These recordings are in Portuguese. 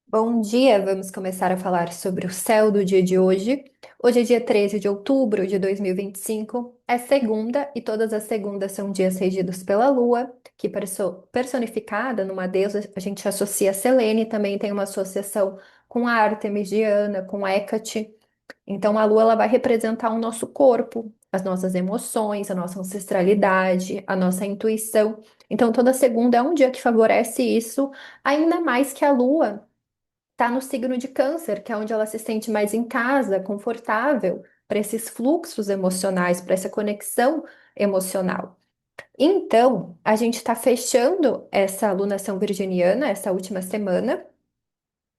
Bom dia, vamos começar a falar sobre o céu do dia de hoje. Hoje é dia 13 de outubro de 2025, é segunda e todas as segundas são dias regidos pela Lua, que personificada numa deusa, a gente associa a Selene, também tem uma associação com a Ártemis, Diana, com Hécate. Então a Lua ela vai representar o nosso corpo, as nossas emoções, a nossa ancestralidade, a nossa intuição. Então toda segunda é um dia que favorece isso, ainda mais que a Lua tá no signo de Câncer, que é onde ela se sente mais em casa, confortável, para esses fluxos emocionais, para essa conexão emocional. Então, a gente está fechando essa alunação virginiana, essa última semana,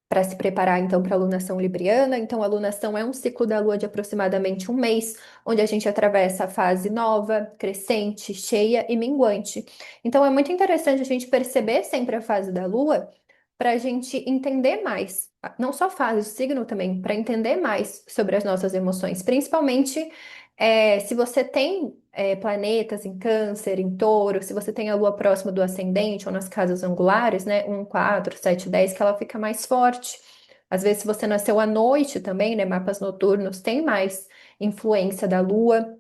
para se preparar então para a alunação libriana. Então, a alunação é um ciclo da Lua de aproximadamente um mês, onde a gente atravessa a fase nova, crescente, cheia e minguante. Então, é muito interessante a gente perceber sempre a fase da Lua para a gente entender mais, não só a fase, o signo também, para entender mais sobre as nossas emoções, principalmente se você tem planetas em Câncer, em Touro, se você tem a Lua próxima do ascendente ou nas casas angulares, né, 1, 4, 7, 10, que ela fica mais forte. Às vezes, se você nasceu à noite também, né, mapas noturnos, tem mais influência da Lua.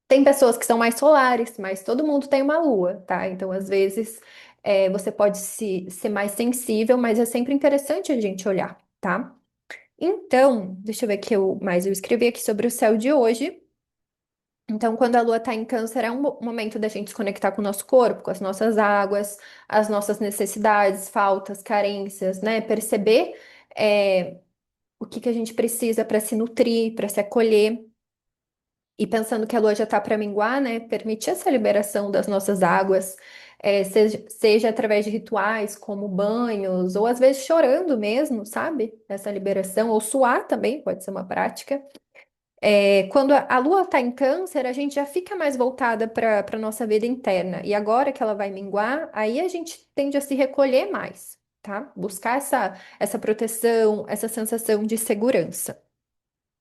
Tem pessoas que são mais solares, mas todo mundo tem uma lua, tá? Então, às vezes, você pode ser mais sensível, mas é sempre interessante a gente olhar, tá? Então, deixa eu ver que eu escrevi aqui sobre o céu de hoje. Então, quando a lua está em câncer, é um momento da gente se conectar com o nosso corpo, com as nossas águas, as nossas necessidades, faltas, carências, né? Perceber o que que a gente precisa para se nutrir, para se acolher. E pensando que a lua já está para minguar, né? Permitir essa liberação das nossas águas, seja através de rituais como banhos, ou às vezes chorando mesmo, sabe? Essa liberação, ou suar também pode ser uma prática. Quando a lua está em câncer, a gente já fica mais voltada para a nossa vida interna. E agora que ela vai minguar, aí a gente tende a se recolher mais, tá? Buscar essa proteção, essa sensação de segurança.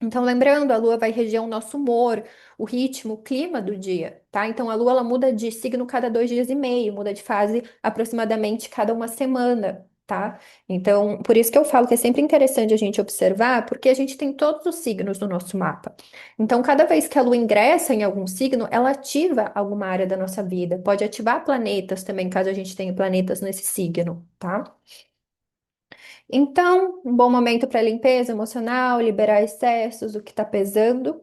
Então, lembrando, a lua vai reger o nosso humor, o ritmo, o clima do dia, tá? Então, a lua ela muda de signo cada 2 dias e meio, muda de fase aproximadamente cada uma semana, tá? Então, por isso que eu falo que é sempre interessante a gente observar, porque a gente tem todos os signos no nosso mapa. Então, cada vez que a lua ingressa em algum signo, ela ativa alguma área da nossa vida. Pode ativar planetas também, caso a gente tenha planetas nesse signo, tá? Então, um bom momento para limpeza emocional, liberar excessos, o que está pesando.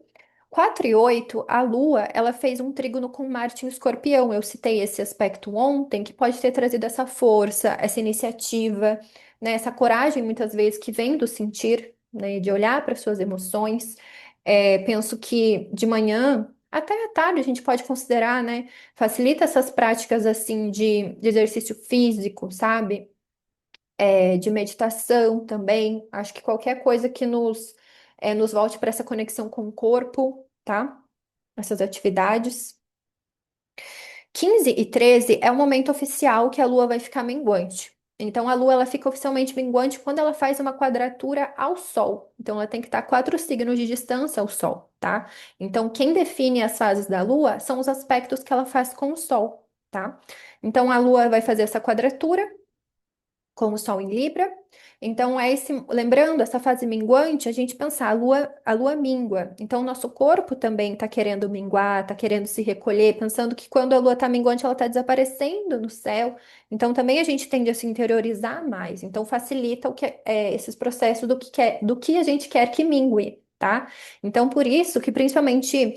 4 e 8, a Lua, ela fez um trígono com Marte em Escorpião. Eu citei esse aspecto ontem, que pode ter trazido essa força, essa iniciativa, né, essa coragem, muitas vezes, que vem do sentir, né, de olhar para suas emoções. Penso que de manhã, até à tarde, a gente pode considerar, né, facilita essas práticas, assim, de exercício físico, sabe? De meditação também. Acho que qualquer coisa que nos volte para essa conexão com o corpo, tá? Essas atividades. 15 e 13 é o momento oficial que a Lua vai ficar minguante. Então, a Lua ela fica oficialmente minguante quando ela faz uma quadratura ao Sol. Então, ela tem que estar 4 signos de distância ao Sol, tá? Então, quem define as fases da Lua são os aspectos que ela faz com o Sol, tá? Então, a Lua vai fazer essa quadratura com o Sol em Libra. Então, lembrando, essa fase minguante, a gente pensar, a lua mingua. Então, o nosso corpo também está querendo minguar, está querendo se recolher, pensando que quando a lua está minguante, ela está desaparecendo no céu. Então, também a gente tende a se interiorizar mais. Então, facilita esses processos do que a gente quer que mingue, tá? Então, por isso que, principalmente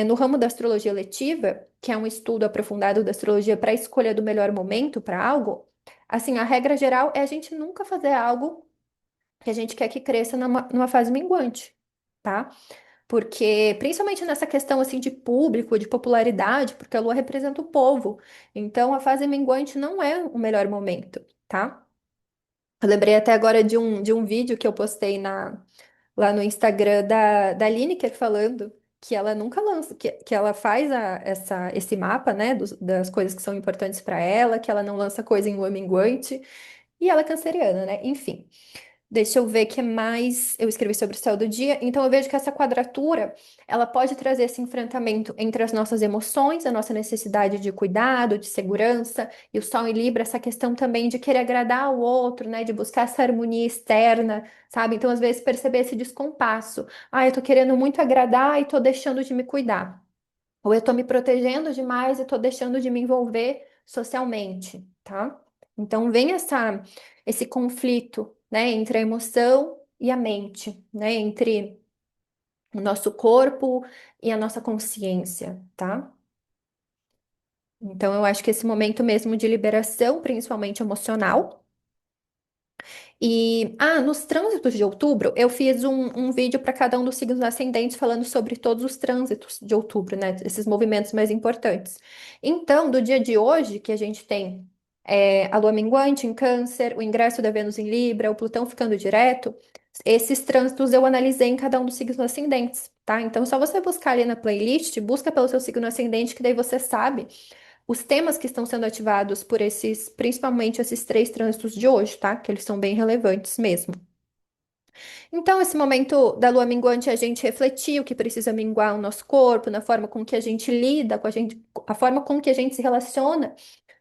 no ramo da astrologia letiva, que é um estudo aprofundado da astrologia para a escolha do melhor momento para algo, assim, a regra geral é a gente nunca fazer algo que a gente quer que cresça numa fase minguante, tá? Porque, principalmente nessa questão, assim, de público, de popularidade, porque a Lua representa o povo. Então, a fase minguante não é o melhor momento, tá? Eu lembrei até agora de um vídeo que eu postei lá no Instagram da Lineker falando que ela nunca lança, que ela faz esse mapa, né, das coisas que são importantes para ela, que ela não lança coisa em lua minguante, e ela é canceriana, né? Enfim. Deixa eu ver o que mais eu escrevi sobre o céu do dia. Então, eu vejo que essa quadratura, ela pode trazer esse enfrentamento entre as nossas emoções, a nossa necessidade de cuidado, de segurança, e o Sol em Libra, essa questão também de querer agradar o outro, né, de buscar essa harmonia externa, sabe? Então, às vezes, perceber esse descompasso. Ah, eu tô querendo muito agradar e tô deixando de me cuidar. Ou eu tô me protegendo demais e tô deixando de me envolver socialmente, tá? Então vem esse conflito, né, entre a emoção e a mente, né, entre o nosso corpo e a nossa consciência, tá? Então eu acho que esse momento mesmo de liberação, principalmente emocional. E, nos trânsitos de outubro, eu fiz um vídeo para cada um dos signos ascendentes falando sobre todos os trânsitos de outubro, né? Esses movimentos mais importantes. Então, do dia de hoje, que a gente tem a Lua minguante em Câncer, o ingresso da Vênus em Libra, o Plutão ficando direto, esses trânsitos eu analisei em cada um dos signos ascendentes, tá? Então, só você buscar ali na playlist, busca pelo seu signo ascendente, que daí você sabe os temas que estão sendo ativados por esses, principalmente esses três trânsitos de hoje, tá? Que eles são bem relevantes mesmo. Então, esse momento da lua minguante, é a gente refletir o que precisa minguar o nosso corpo, na forma com que a gente lida com a gente, a forma com que a gente se relaciona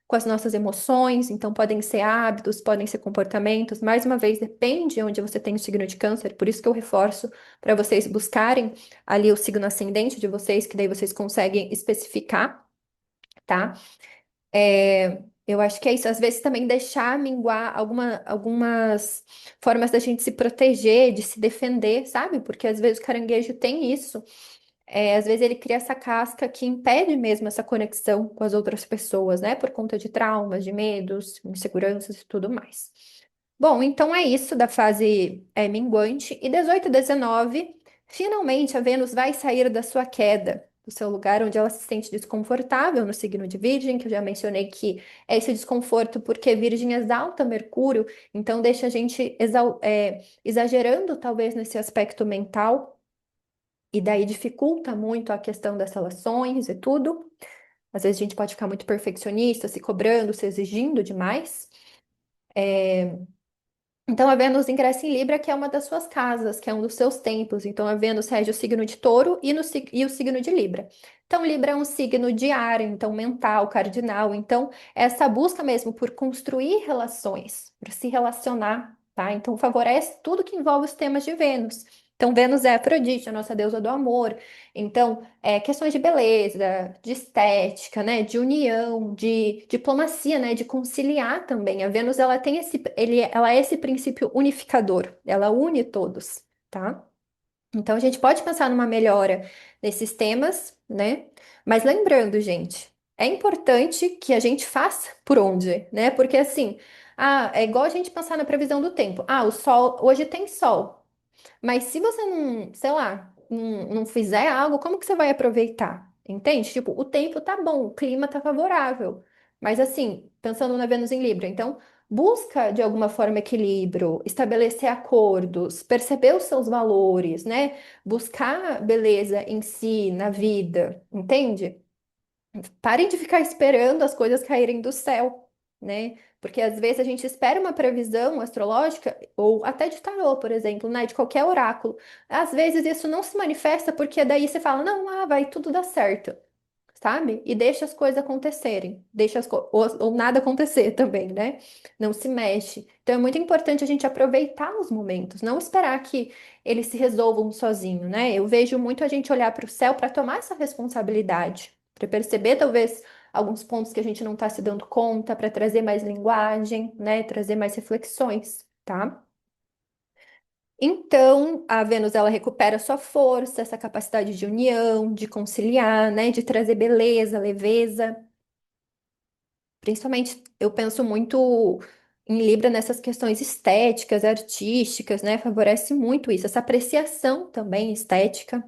com as nossas emoções. Então, podem ser hábitos, podem ser comportamentos. Mais uma vez, depende de onde você tem o signo de câncer. Por isso que eu reforço para vocês buscarem ali o signo ascendente de vocês, que daí vocês conseguem especificar, tá? Eu acho que é isso. Às vezes também deixar minguar algumas formas da gente se proteger, de se defender, sabe? Porque às vezes o caranguejo tem isso. Às vezes ele cria essa casca que impede mesmo essa conexão com as outras pessoas, né? Por conta de traumas, de medos, inseguranças e tudo mais. Bom, então é isso da fase minguante. E 18 e 19, finalmente a Vênus vai sair da sua queda, do seu lugar onde ela se sente desconfortável no signo de Virgem, que eu já mencionei que é esse desconforto porque Virgem exalta Mercúrio, então deixa a gente exagerando talvez nesse aspecto mental, e daí dificulta muito a questão das relações e tudo. Às vezes a gente pode ficar muito perfeccionista, se cobrando, se exigindo demais. Então, a Vênus ingressa em Libra, que é uma das suas casas, que é um dos seus templos. Então, a Vênus rege o signo de Touro e o signo de Libra. Então, Libra é um signo de ar, então mental, cardinal. Então, essa busca mesmo por construir relações, por se relacionar, tá? Então, favorece tudo que envolve os temas de Vênus. Então, Vênus é Afrodite, a nossa deusa do amor. Então, questões de beleza, de estética, né, de união, de diplomacia, né, de conciliar também. A Vênus, ela tem ela é esse princípio unificador, ela une todos, tá? Então, a gente pode pensar numa melhora nesses temas, né? Mas lembrando, gente, é importante que a gente faça por onde, né? Porque assim, é igual a gente pensar na previsão do tempo. O sol, hoje tem sol. Mas se você não, sei lá, não fizer algo, como que você vai aproveitar? Entende? Tipo, o tempo tá bom, o clima tá favorável. Mas assim, pensando na Vênus em Libra, então busca de alguma forma equilíbrio, estabelecer acordos, perceber os seus valores, né? Buscar beleza em si, na vida, entende? Parem de ficar esperando as coisas caírem do céu, né? Porque às vezes a gente espera uma previsão astrológica, ou até de tarô, por exemplo, né? De qualquer oráculo. Às vezes isso não se manifesta porque daí você fala, não, vai tudo dar certo, sabe? E deixa as coisas acontecerem, ou nada acontecer também, né? Não se mexe. Então é muito importante a gente aproveitar os momentos, não esperar que eles se resolvam sozinho, né? Eu vejo muito a gente olhar para o céu para tomar essa responsabilidade, para perceber talvez alguns pontos que a gente não está se dando conta, para trazer mais linguagem, né? Trazer mais reflexões, tá? Então, a Vênus ela recupera sua força, essa capacidade de união, de conciliar, né, de trazer beleza, leveza. Principalmente, eu penso muito em Libra nessas questões estéticas, artísticas, né? Favorece muito isso, essa apreciação também estética.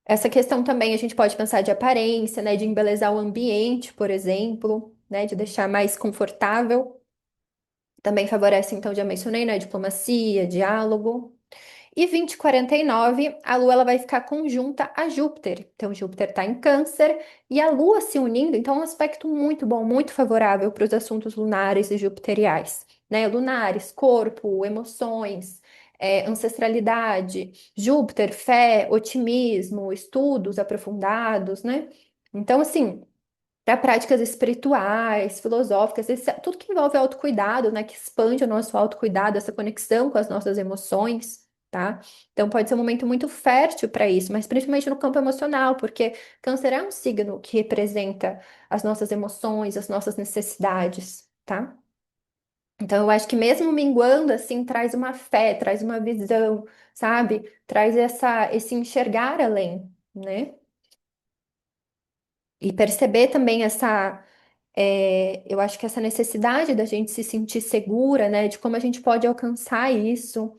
Essa questão também a gente pode pensar de aparência, né, de embelezar o ambiente, por exemplo, né, de deixar mais confortável. Também favorece, então, já mencionei, né, diplomacia, diálogo. E 2049, a Lua ela vai ficar conjunta a Júpiter. Então, Júpiter está em Câncer e a Lua se unindo, então é um aspecto muito bom, muito favorável para os assuntos lunares e jupiteriais, né? Lunares, corpo, emoções, ancestralidade, Júpiter, fé, otimismo, estudos aprofundados, né? Então, assim, para práticas espirituais, filosóficas, tudo que envolve autocuidado, né, que expande o nosso autocuidado, essa conexão com as nossas emoções, tá? Então pode ser um momento muito fértil para isso, mas principalmente no campo emocional, porque Câncer é um signo que representa as nossas emoções, as nossas necessidades, tá? Então eu acho que mesmo minguando assim, traz uma fé, traz uma visão, sabe? Traz esse enxergar além, né? E perceber também eu acho que essa necessidade da gente se sentir segura, né, de como a gente pode alcançar isso,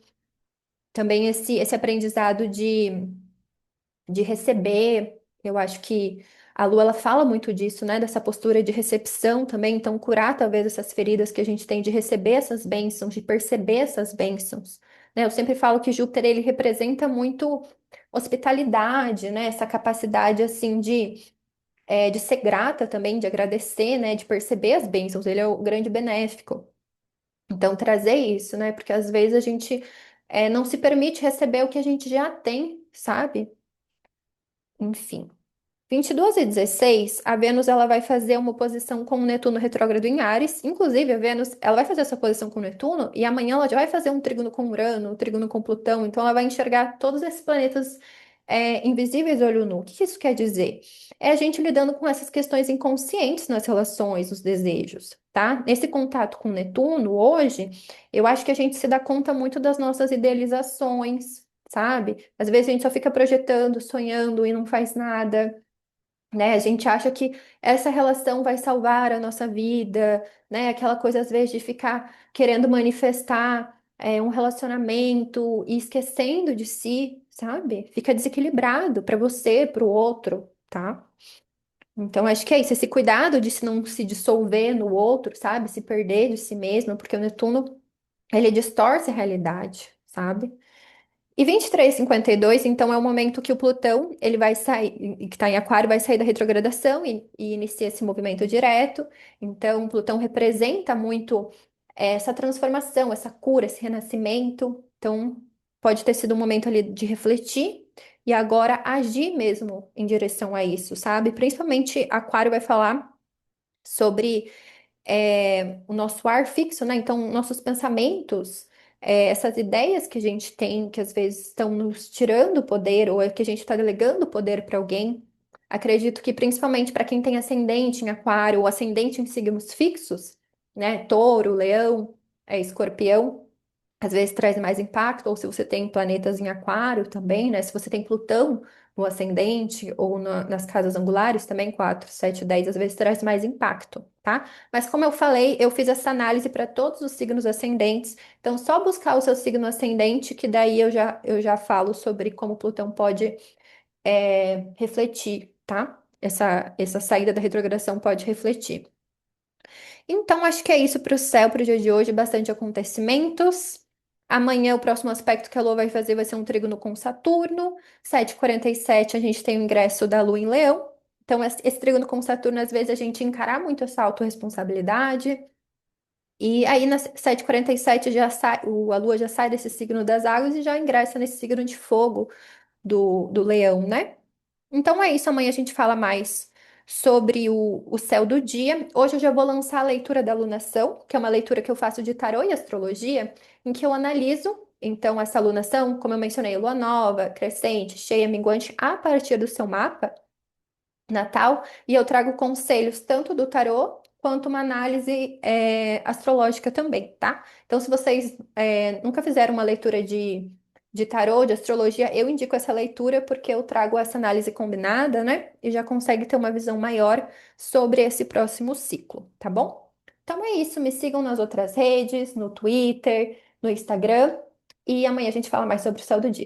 também esse aprendizado de receber, eu acho que a Lua, ela fala muito disso, né, dessa postura de recepção também, então curar talvez essas feridas que a gente tem de receber essas bênçãos, de perceber essas bênçãos, né, eu sempre falo que Júpiter, ele representa muito hospitalidade, né, essa capacidade, assim, de ser grata também, de agradecer, né, de perceber as bênçãos, ele é o grande benéfico. Então, trazer isso, né, porque às vezes a gente não se permite receber o que a gente já tem, sabe? Enfim. 22 e 16, a Vênus ela vai fazer uma oposição com o Netuno retrógrado em Áries. Inclusive, a Vênus ela vai fazer essa oposição com o Netuno e amanhã ela já vai fazer um trígono com Urano, um trígono com Plutão. Então, ela vai enxergar todos esses planetas invisíveis a olho nu. O que isso quer dizer? É a gente lidando com essas questões inconscientes nas relações, os desejos, tá? Nesse contato com Netuno hoje, eu acho que a gente se dá conta muito das nossas idealizações. Sabe? Às vezes a gente só fica projetando, sonhando e não faz nada, né? A gente acha que essa relação vai salvar a nossa vida, né? Aquela coisa, às vezes, de ficar querendo manifestar um relacionamento e esquecendo de si, sabe? Fica desequilibrado para você, para o outro, tá? Então, acho que é isso, esse cuidado de se não se dissolver no outro, sabe? Se perder de si mesmo, porque o Netuno, ele distorce a realidade, sabe? E 23 e 52, então, é o momento que o Plutão, ele vai sair, que está em Aquário, vai sair da retrogradação e inicia esse movimento direto. Então, Plutão representa muito essa transformação, essa cura, esse renascimento. Então, pode ter sido um momento ali de refletir e agora agir mesmo em direção a isso, sabe? Principalmente, Aquário vai falar sobre o nosso ar fixo, né? Então, nossos pensamentos, essas ideias que a gente tem, que às vezes estão nos tirando o poder, ou é que a gente está delegando o poder para alguém. Acredito que principalmente para quem tem ascendente em aquário ou ascendente em signos fixos, né? Touro, leão, escorpião às vezes traz mais impacto, ou se você tem planetas em aquário também, né? Se você tem Plutão no ascendente ou nas casas angulares também, 4, 7, 10, às vezes traz mais impacto, tá? Mas como eu falei, eu fiz essa análise para todos os signos ascendentes, então só buscar o seu signo ascendente, que daí eu já falo sobre como Plutão pode refletir, tá? Essa saída da retrogradação pode refletir. Então, acho que é isso para o céu para o dia de hoje. Bastante acontecimentos. Amanhã, o próximo aspecto que a Lua vai fazer vai ser um trígono com Saturno. 7h47, a gente tem o ingresso da Lua em Leão. Então, esse trígono com Saturno, às vezes, a gente encarar muito essa autorresponsabilidade. E aí, nas 7h47, a Lua já sai desse signo das águas e já ingressa nesse signo de fogo do Leão, né? Então é isso, amanhã a gente fala mais sobre o céu do dia. Hoje eu já vou lançar a leitura da alunação, que é uma leitura que eu faço de tarô e astrologia, em que eu analiso, então, essa alunação, como eu mencionei, lua nova, crescente, cheia, minguante, a partir do seu mapa natal, e eu trago conselhos tanto do tarô quanto uma análise astrológica também, tá? Então, se vocês nunca fizeram uma leitura de tarô, de astrologia, eu indico essa leitura porque eu trago essa análise combinada, né? E já consegue ter uma visão maior sobre esse próximo ciclo, tá bom? Então é isso, me sigam nas outras redes, no Twitter, no Instagram, e amanhã a gente fala mais sobre o céu do dia.